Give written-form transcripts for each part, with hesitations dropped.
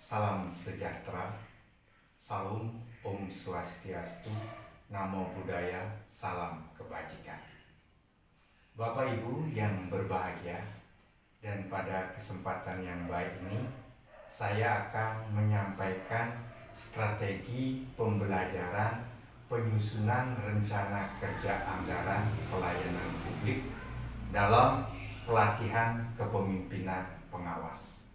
Salam sejahtera, salam Om Swastiastu, Namo Buddhaya, salam kebajikan. Bapak Ibu yang berbahagia, dan pada kesempatan yang baik ini saya akan menyampaikan strategi pembelajaran penyusunan rencana kerja anggaran pelayanan publik dalam pelatihan kepemimpinan pengawas.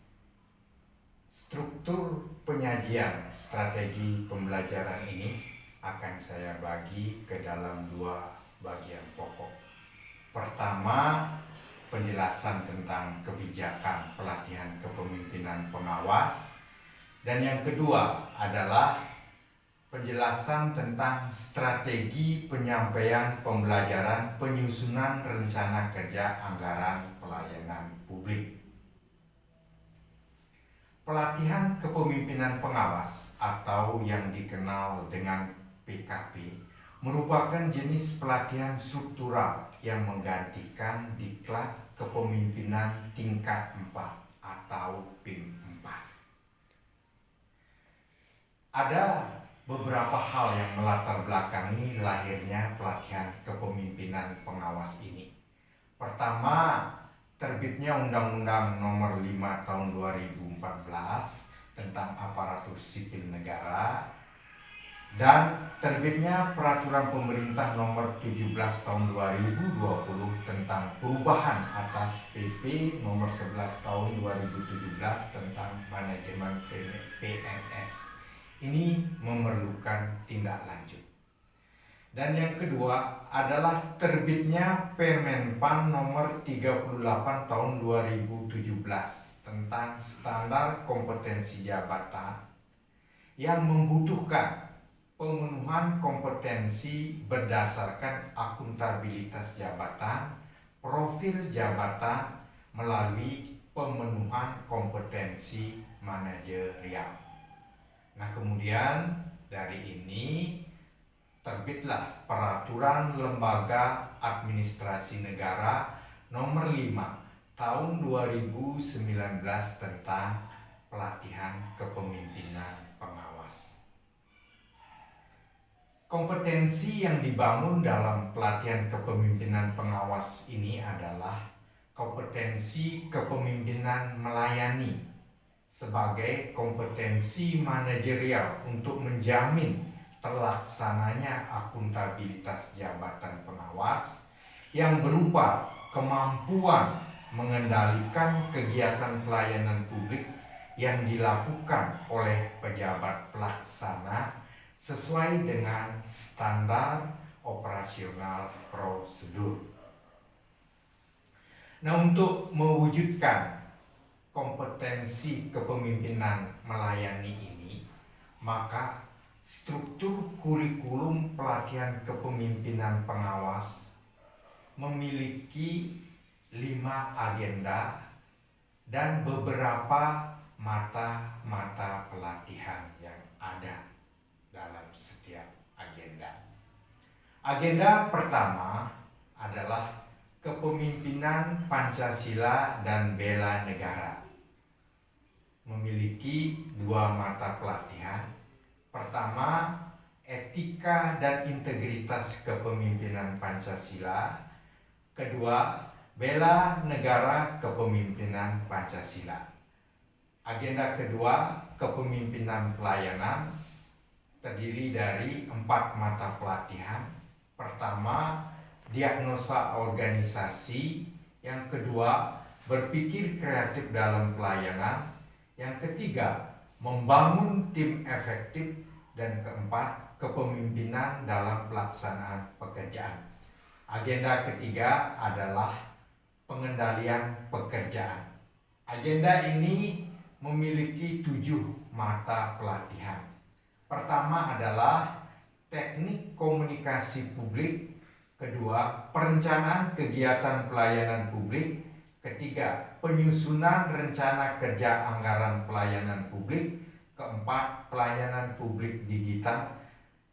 Struktur penyajian strategi pembelajaran ini akan saya bagi ke dalam dua bagian pokok. Pertama, penjelasan tentang kebijakan pelatihan kepemimpinan pengawas, dan yang kedua adalah penjelasan tentang strategi penyampaian pembelajaran penyusunan rencana kerja anggaran pelayanan publik. Pelatihan kepemimpinan pengawas atau yang dikenal dengan PKP merupakan jenis pelatihan struktural yang menggantikan diklat kepemimpinan tingkat 4 atau PIM 4. Ada beberapa hal yang melatar belakangi lahirnya pelatihan kepemimpinan pengawas ini. Pertama, terbitnya Undang-Undang Nomor 5 Tahun 2014 tentang Aparatur Sipil Negara, dan terbitnya Peraturan Pemerintah Nomor 17 Tahun 2020 tentang perubahan atas PP Nomor 11 Tahun 2017 tentang manajemen PNS. Ini memerlukan tindak lanjut. Dan yang kedua adalah terbitnya Permenpan Nomor 38 Tahun 2017 tentang standar kompetensi jabatan yang membutuhkan pemenuhan kompetensi berdasarkan akuntabilitas jabatan, profil jabatan melalui pemenuhan kompetensi manajerial. Nah, kemudian dari ini terbitlah Peraturan Lembaga Administrasi Negara Nomor 5 Tahun 2019 tentang pelatihan kepemimpinan pengawas. Kompetensi yang dibangun dalam pelatihan kepemimpinan pengawas ini adalah kompetensi kepemimpinan melayani sebagai kompetensi manajerial untuk menjamin terlaksananya akuntabilitas jabatan pengawas yang berupa kemampuan mengendalikan kegiatan pelayanan publik yang dilakukan oleh pejabat pelaksana sesuai dengan standar operasional prosedur. Nah, untuk mewujudkan kompetensi kepemimpinan melayani ini, maka struktur kurikulum pelatihan kepemimpinan pengawas memiliki 5 agenda dan beberapa mata pelatihan yang ada dalam setiap agenda. Agenda pertama adalah kepemimpinan Pancasila dan bela negara. Memiliki 2 mata pelatihan. Pertama, etika dan integritas kepemimpinan Pancasila. Kedua, bela negara kepemimpinan Pancasila. Agenda kedua, kepemimpinan pelayanan, terdiri dari 4 mata pelatihan. Pertama, diagnosa organisasi. Yang kedua, berpikir kreatif dalam pelayanan. Yang ketiga, membangun tim efektif. Dan keempat, kepemimpinan dalam pelaksanaan pekerjaan. Agenda ketiga adalah pengendalian pekerjaan. Agenda ini memiliki 7 mata pelatihan. Pertama adalah teknik komunikasi publik. Kedua, perencanaan kegiatan pelayanan publik. Ketiga, penyusunan rencana kerja anggaran pelayanan publik. Keempat, pelayanan publik digital.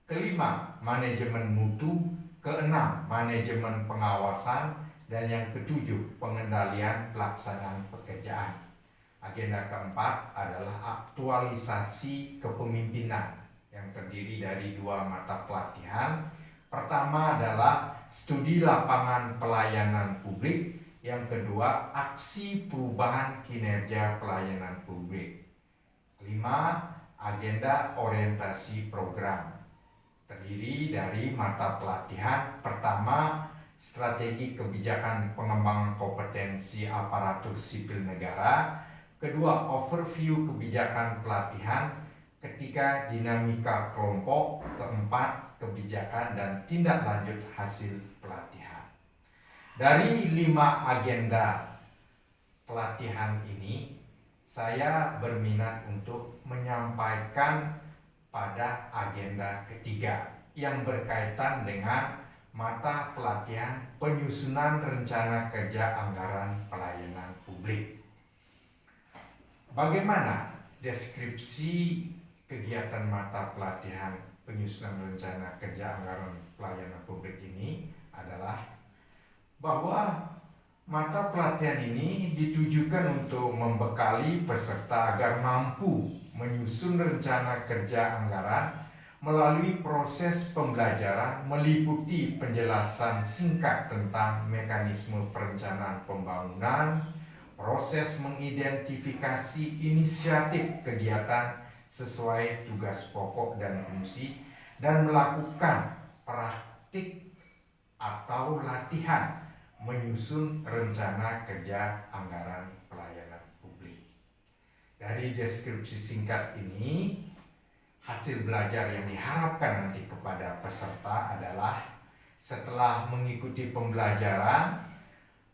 Kelima, manajemen mutu. Keenam, manajemen pengawasan. Dan yang ketujuh, pengendalian pelaksanaan pekerjaan. Agenda keempat adalah aktualisasi kepemimpinan yang terdiri dari 2 mata pelatihan. Pertama adalah studi lapangan pelayanan publik, yang kedua aksi perubahan kinerja pelayanan publik. 5. Agenda orientasi program terdiri dari mata pelatihan. Pertama, strategi kebijakan pengembangan kompetensi aparatur sipil negara. Kedua, overview kebijakan pelatihan. Ketiga, dinamika kelompok. Keempat, kebijakan dan tindak lanjut hasil pelatihan. Dari 5 agenda pelatihan ini, saya berminat untuk menyampaikan pada agenda ketiga yang berkaitan dengan mata pelatihan penyusunan rencana kerja anggaran pelayanan publik. Bagaimana deskripsi kegiatan mata pelatihan penyusunan rencana kerja anggaran pelayanan publik ini adalah bahwa mata pelatihan ini ditujukan untuk membekali peserta agar mampu menyusun rencana kerja anggaran melalui proses pembelajaran meliputi penjelasan singkat tentang mekanisme perencanaan pembangunan, proses mengidentifikasi inisiatif kegiatan sesuai tugas pokok dan fungsi, dan melakukan praktik atau latihan menyusun rencana kerja anggaran pelayanan publik. Dari deskripsi singkat ini, hasil belajar yang diharapkan nanti kepada peserta adalah setelah mengikuti pembelajaran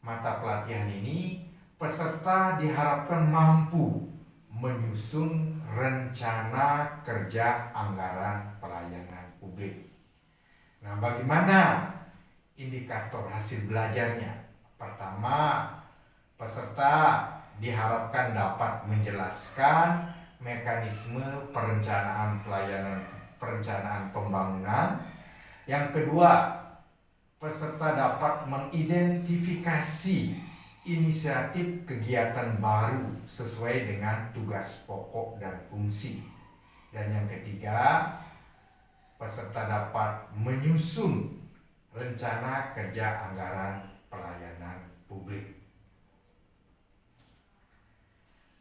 mata pelatihan ini, peserta diharapkan mampu menyusun rencana kerja anggaran pelayanan publik. Nah, bagaimana indikator hasil belajarnya? Pertama, peserta diharapkan dapat menjelaskan mekanisme perencanaan pembangunan. Yang kedua, peserta dapat mengidentifikasi inisiatif kegiatan baru sesuai dengan tugas pokok dan fungsi. Dan yang ketiga, peserta dapat menyusun rencana kerja anggaran pelayanan publik.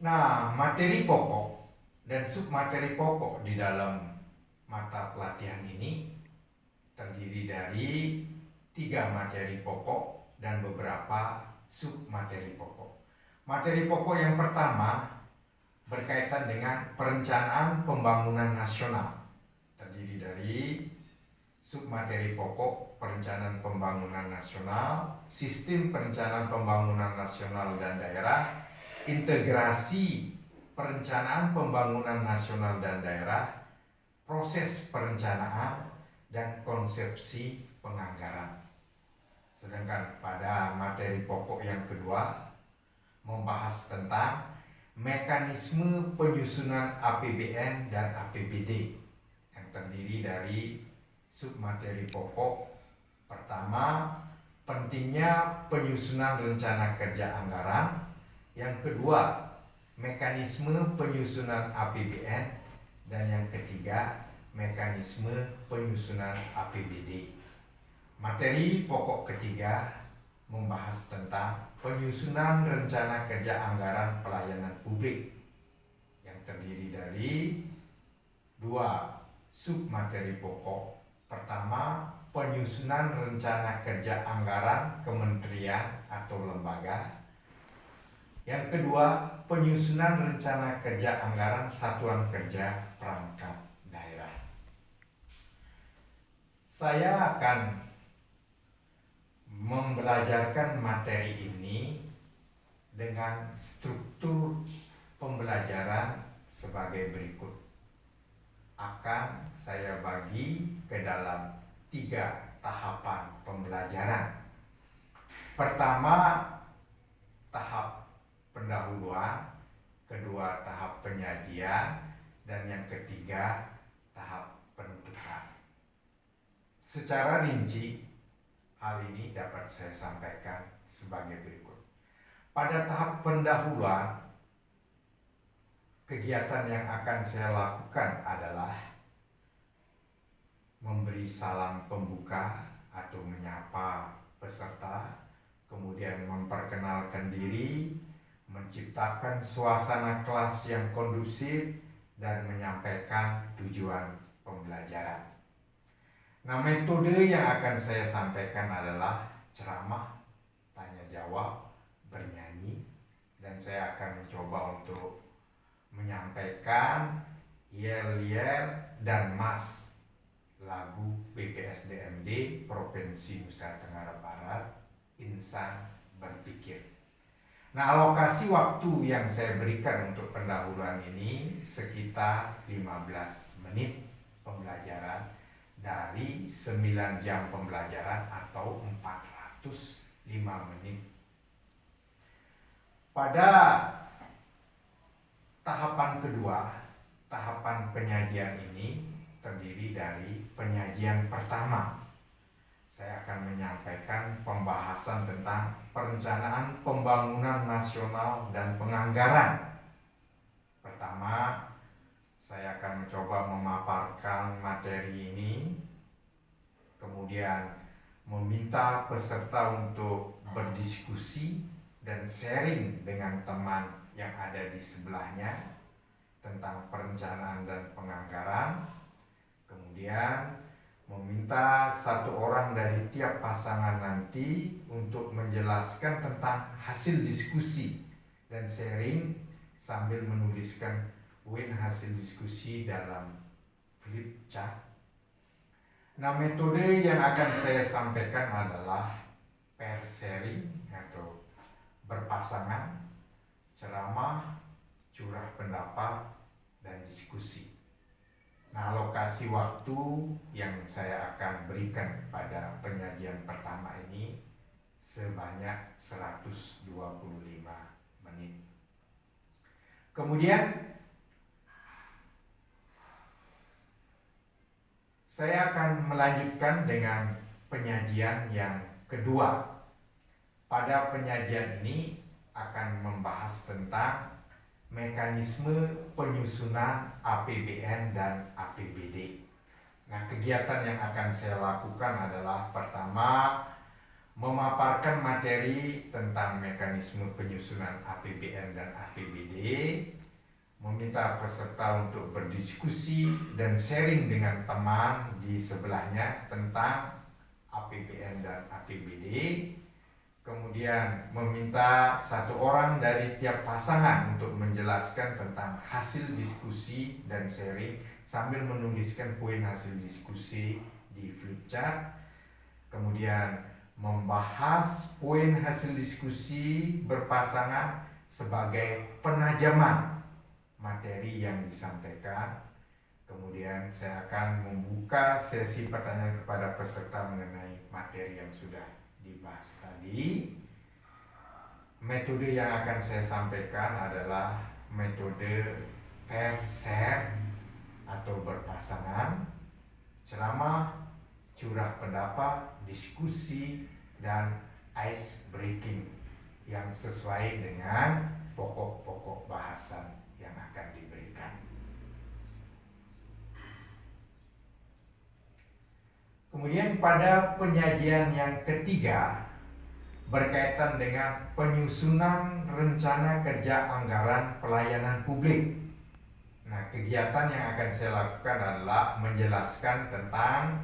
Nah, materi pokok dan submateri pokok di dalam mata pelatihan ini terdiri dari 3 materi pokok dan beberapa submateri pokok. Materi pokok yang pertama berkaitan dengan perencanaan pembangunan nasional, terdiri dari submateri pokok perencanaan pembangunan nasional, sistem perencanaan pembangunan nasional dan daerah, integrasi perencanaan pembangunan nasional dan daerah, proses perencanaan, dan konsepsi penganggaran. Sedangkan pada materi pokok yang kedua membahas tentang mekanisme penyusunan APBN dan APBD yang terdiri dari submateri pokok. Pertama, pentingnya penyusunan rencana kerja anggaran. Yang kedua, mekanisme penyusunan APBN. Dan yang ketiga, mekanisme penyusunan APBD. Materi pokok ketiga membahas tentang penyusunan rencana kerja anggaran pelayanan publik yang terdiri dari 2 submateri pokok. Pertama, penyusunan rencana kerja anggaran kementerian atau lembaga. Yang kedua, penyusunan rencana kerja anggaran satuan kerja perangkat daerah. Saya akan membelajarkan materi ini dengan struktur pembelajaran sebagai berikut. Akan saya bagi ke dalam 3 tahapan pembelajaran. Pertama, tahap pendahuluan, kedua tahap penyajian, dan yang ketiga tahap penutupan. Secara rinci, hal ini dapat saya sampaikan sebagai berikut. Pada tahap pendahuluan, kegiatan yang akan saya lakukan adalah memberi salam pembuka atau menyapa peserta, kemudian memperkenalkan diri, menciptakan suasana kelas yang kondusif, dan menyampaikan tujuan pembelajaran. Nah, metode yang akan saya sampaikan adalah ceramah, tanya jawab, bernyanyi, dan saya akan mencoba untuk menyampaikan yel-yel dan mas lagu BPSDMD Provinsi Nusa Tenggara Barat, Insan Berpikir. Nah, alokasi waktu yang saya berikan untuk pendahuluan ini sekitar 15 menit pembelajaran dari 9 jam pembelajaran atau 405 menit. Pada tahapan kedua, tahapan penyajian ini terdiri dari penyajian pertama. Saya akan menyampaikan pembahasan tentang perencanaan pembangunan nasional dan penganggaran. Pertama, saya akan mencoba memaparkan materi ini, kemudian meminta peserta untuk berdiskusi dan sharing dengan teman yang ada di sebelahnya tentang perencanaan dan penganggaran. Kemudian meminta satu orang dari tiap pasangan nanti untuk menjelaskan tentang hasil diskusi dan sharing sambil menuliskan poin hasil diskusi dalam flip chart. Nah, metode yang akan saya sampaikan adalah pair sharing atau berpasangan, ceramah, curah pendapat, dan diskusi. Nah, alokasi waktu yang saya akan berikan pada penyajian pertama ini sebanyak 125 menit. Kemudian saya akan melanjutkan dengan penyajian yang kedua. Pada penyajian ini akan membahas tentang mekanisme penyusunan APBN dan APBD. Nah, kegiatan yang akan saya lakukan adalah pertama, memaparkan materi tentang mekanisme penyusunan APBN dan APBD, meminta peserta untuk berdiskusi dan sharing dengan teman di sebelahnya tentang APBN dan APBD, kemudian meminta satu orang dari tiap pasangan untuk menjelaskan tentang hasil diskusi dan sharing sambil menuliskan poin hasil diskusi di flip chart, kemudian membahas poin hasil diskusi berpasangan sebagai penajaman materi yang disampaikan. Kemudian saya akan membuka sesi pertanyaan kepada peserta mengenai materi yang sudah dibahas tadi. Metode yang akan saya sampaikan adalah metode pair share atau berpasangan, ceramah, curah pendapat, diskusi, dan ice breaking yang sesuai dengan pokok-pokok bahasan yang akan diberikan. Kemudian pada penyajian yang ketiga berkaitan dengan penyusunan rencana kerja anggaran pelayanan publik. Nah, kegiatan yang akan saya lakukan adalah menjelaskan tentang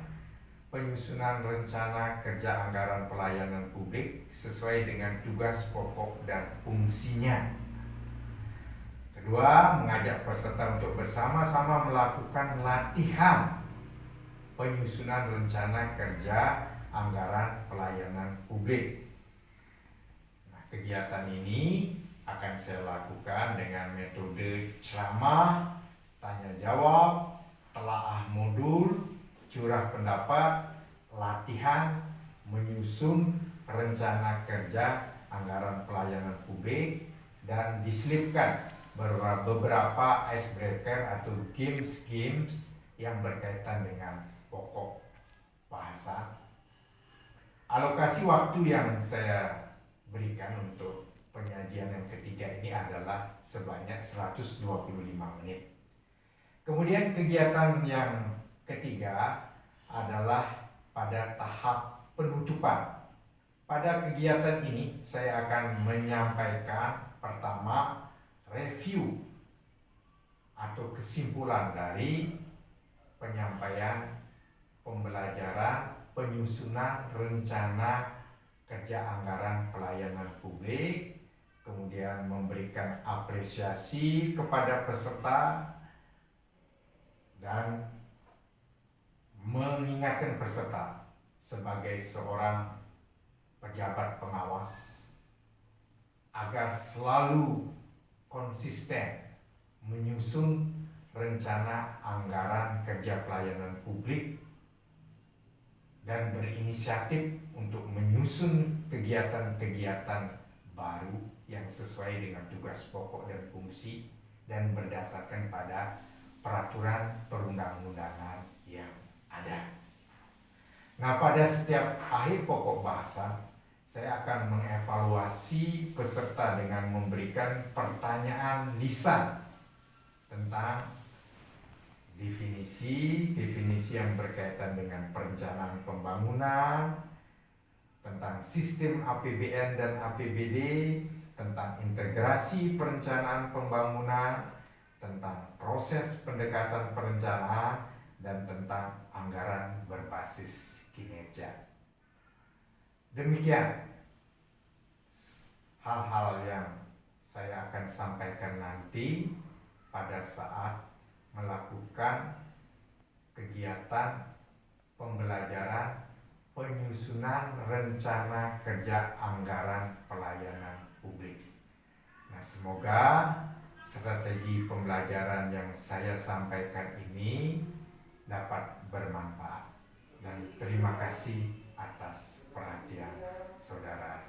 penyusunan rencana kerja anggaran pelayanan publik sesuai dengan tugas pokok dan fungsinya. Kedua, mengajak peserta untuk bersama-sama melakukan latihan penyusunan rencana kerja anggaran pelayanan publik. Nah, kegiatan ini akan saya lakukan dengan metode ceramah, tanya jawab, telaah modul, curah pendapat, latihan menyusun rencana kerja anggaran pelayanan publik, dan diselipkan beberapa icebreaker atau games yang berkaitan dengan pokok bahasa. Alokasi waktu yang saya berikan untuk penyajian yang ketiga ini adalah sebanyak 125 menit. Kemudian kegiatan yang ketiga adalah pada tahap penutupan. Pada kegiatan ini saya akan menyampaikan pertama review atau kesimpulan dari penyampaian pembelajaran penyusunan rencana kerja anggaran pelayanan publik, kemudian memberikan apresiasi kepada peserta dan mengingatkan peserta sebagai seorang pejabat pengawas agar selalu konsisten menyusun rencana anggaran kerja pelayanan publik dan berinisiatif untuk menyusun kegiatan-kegiatan baru yang sesuai dengan tugas pokok dan fungsi dan berdasarkan pada peraturan perundang-undangan yang ada. Nah, pada setiap akhir pokok bahasan, saya akan mengevaluasi peserta dengan memberikan pertanyaan lisan tentang definisi yang berkaitan dengan perencanaan pembangunan, tentang sistem APBN dan APBD, tentang integrasi perencanaan pembangunan, tentang proses pendekatan perencanaan, dan tentang anggaran berbasis kinerja. Demikian hal-hal yang saya akan sampaikan nanti pada saat melakukan kegiatan pembelajaran penyusunan rencana kerja anggaran pelayanan publik. Nah, semoga strategi pembelajaran yang saya sampaikan ini dapat bermanfaat, dan terima kasih atas perhatian saudara.